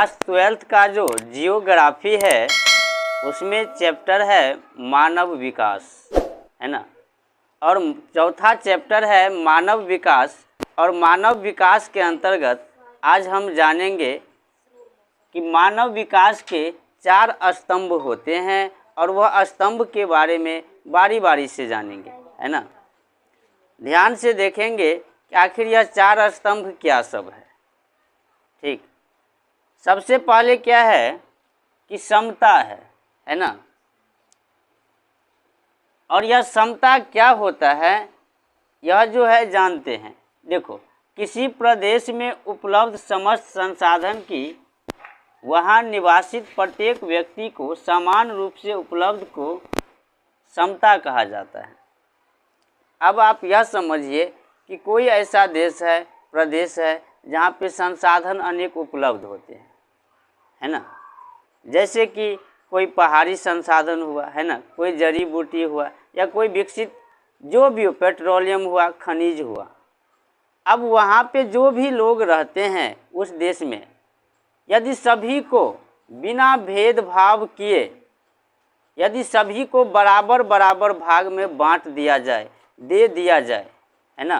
Class 12th का जो geography है उसमें चैप्टर है मानव विकास, है ना। और चौथा चैप्टर है मानव विकास। और मानव विकास के अंतर्गत आज हम जानेंगे कि मानव विकास के 4 स्तंभ होते हैं और वह स्तंभ के बारे में बारी बारी से जानेंगे, है ना। ध्यान से देखेंगे कि आखिर यह 4 स्तंभ क्या सब है। ठीक, सबसे पहले क्या है कि समता है ना। और यह समता क्या होता है यह जो है जानते हैं। देखो, किसी प्रदेश में उपलब्ध समस्त संसाधन की वहाँ निवासित प्रत्येक व्यक्ति को समान रूप से उपलब्ध को समता कहा जाता है। अब आप यह समझिए कि कोई ऐसा देश है, प्रदेश है जहाँ पे संसाधन अनेक उपलब्ध होते हैं, है ना। जैसे कि कोई पहाड़ी संसाधन हुआ, है ना, कोई जड़ी बूटी हुआ या कोई विकसित जो भी हो, पेट्रोलियम हुआ, खनिज हुआ। अब वहाँ पे जो भी लोग रहते हैं उस देश में, यदि सभी को बिना भेदभाव किए यदि सभी को बराबर बराबर भाग में बांट दिया जाए, दे दिया जाए, है ना,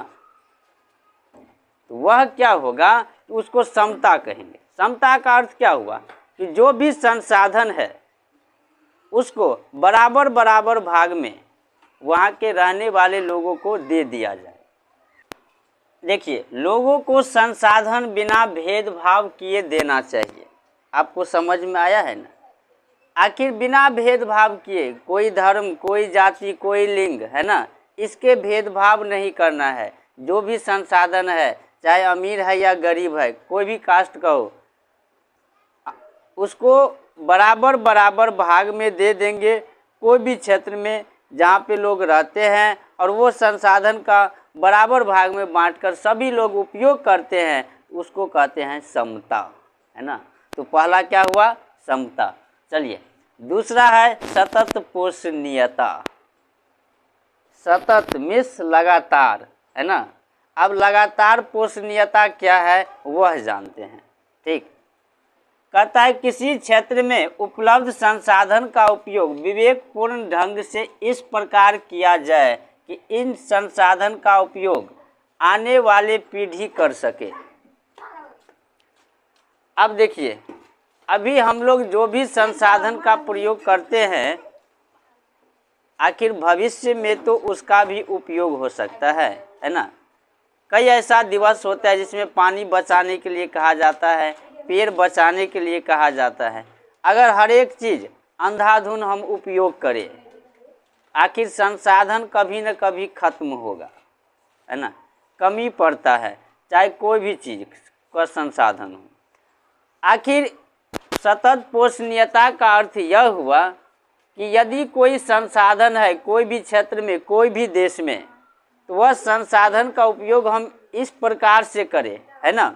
तो वह क्या होगा, उसको समता कहेंगे। समता का अर्थ क्या हुआ कि जो भी संसाधन है उसको बराबर बराबर भाग में वहाँ के रहने वाले लोगों को दे दिया जाए। देखिए, लोगों को संसाधन बिना भेदभाव किए देना चाहिए। आपको समझ में आया है ना। आखिर बिना भेदभाव किए, कोई धर्म, कोई जाति, कोई लिंग, है ना, इसके भेदभाव नहीं करना है। जो भी संसाधन है, चाहे अमीर है या गरीब है, कोई भी कास्ट का हो, उसको बराबर बराबर भाग में दे देंगे। कोई भी क्षेत्र में जहाँ पे लोग रहते हैं और वो संसाधन का बराबर भाग में बांटकर सभी लोग उपयोग करते हैं, उसको कहते हैं समता, है ना। तो पहला क्या हुआ, समता। चलिए, दूसरा है सतत पोषणीयता। सतत मीन्स लगातार, है ना। अब लगातार पोषणीयता क्या है वह जानते हैं। ठीक, कहता है किसी क्षेत्र में उपलब्ध संसाधन का उपयोग विवेकपूर्ण ढंग से इस प्रकार किया जाए कि इन संसाधन का उपयोग आने वाले पीढ़ी कर सके। अब देखिए, अभी हम लोग जो भी संसाधन का प्रयोग करते हैं, आखिर भविष्य में तो उसका भी उपयोग हो सकता है ना। कई ऐसा दिवस होता है जिसमें पानी बचाने के लिए कहा जाता है, पेड़ बचाने के लिए कहा जाता है। अगर हर एक चीज़ अंधाधुन हम उपयोग करें, आखिर संसाधन कभी न कभी खत्म होगा, है ना। कमी पड़ता है, चाहे कोई भी चीज़ का संसाधन हो। आखिर सतत पोषणीयता का अर्थ यह हुआ कि यदि कोई संसाधन है कोई भी क्षेत्र में, कोई भी देश में, तो वह संसाधन का उपयोग हम इस प्रकार से करें, है ना,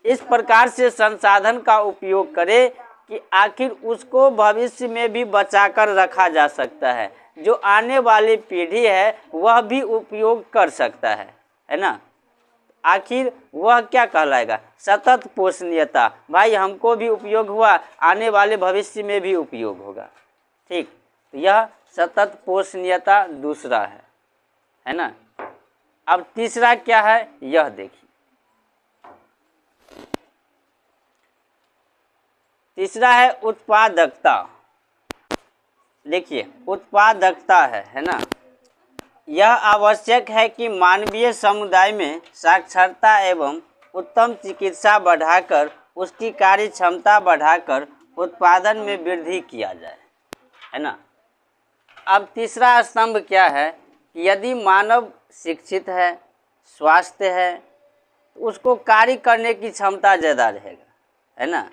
इस प्रकार से संसाधन का उपयोग करें कि आखिर उसको भविष्य में भी बचा कर रखा जा सकता है। जो आने वाली पीढ़ी है वह भी उपयोग कर सकता है ना। आखिर वह क्या कहलाएगा, सतत पोषणीयता। भाई हमको भी उपयोग हुआ, आने वाले भविष्य में भी उपयोग होगा। ठीक, तो यह सतत पोषणीयता दूसरा है ना। अब तीसरा क्या है यह देखिए। तीसरा है उत्पादकता। देखिए, उत्पादकता है ना। यह आवश्यक है कि मानवीय समुदाय में साक्षरता एवं उत्तम चिकित्सा बढ़ाकर उसकी कार्य क्षमता बढ़ाकर उत्पादन में वृद्धि किया जाए, है ना। अब तीसरा स्तंभ क्या है कि यदि मानव शिक्षित है, स्वास्थ्य है, तो उसको कार्य करने की क्षमता ज़्यादा रहेगा, है ना।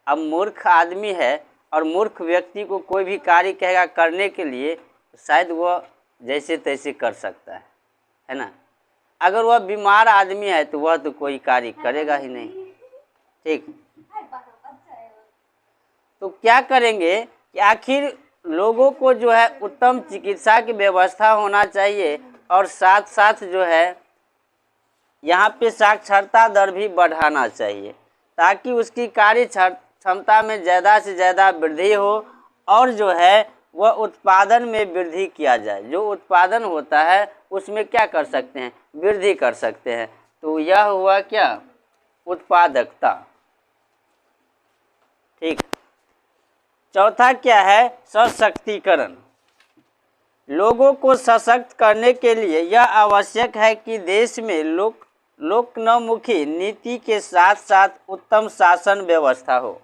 अब मूर्ख आदमी है और मूर्ख व्यक्ति को कोई भी कार्य कहेगा करने के लिए, शायद वह जैसे तैसे कर सकता है ना। अगर वह बीमार आदमी है तो वह तो कोई कार्य करेगा ही नहीं। ठीक, तो क्या करेंगे कि आखिर लोगों को जो है उत्तम चिकित्सा की व्यवस्था होना चाहिए और साथ साथ जो है यहाँ पे साक्षरता दर भी बढ़ाना चाहिए, ताकि उसकी कार्य क्षमता में ज़्यादा से ज़्यादा वृद्धि हो और जो है वह उत्पादन में वृद्धि किया जाए। जो उत्पादन होता है उसमें क्या कर सकते हैं, वृद्धि कर सकते हैं। तो यह हुआ क्या, उत्पादकता। ठीक। चौथा क्या है, सशक्तिकरण। लोगों को सशक्त करने के लिए यह आवश्यक है कि देश में लोकोन्मुखी नीति के साथ साथ उत्तम शासन व्यवस्था हो।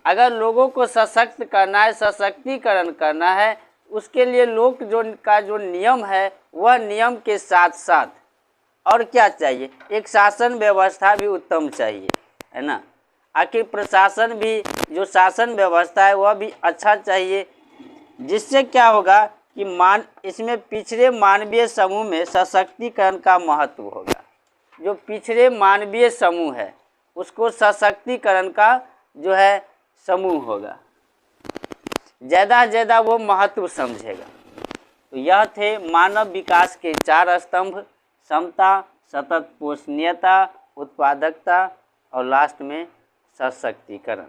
अगर लोगों को सशक्त करना है, सशक्तिकरण करना है, उसके लिए लोक जो नियम है वह नियम के साथ साथ और क्या चाहिए, एक शासन व्यवस्था भी उत्तम चाहिए, है ना। आखिर प्रशासन भी, जो शासन व्यवस्था है वह भी अच्छा चाहिए, जिससे क्या होगा कि इसमें पिछड़े मानवीय समूह में सशक्तिकरण का महत्व होगा। जो पिछड़े मानवीय समूह है उसको सशक्तिकरण का जो है समूह होगा, ज़्यादा से ज़्यादा वो महत्व समझेगा। तो यह थे मानव विकास के 4 स्तंभ, समता, सतत पोषणीयता, उत्पादकता और लास्ट में सशक्तिकरण।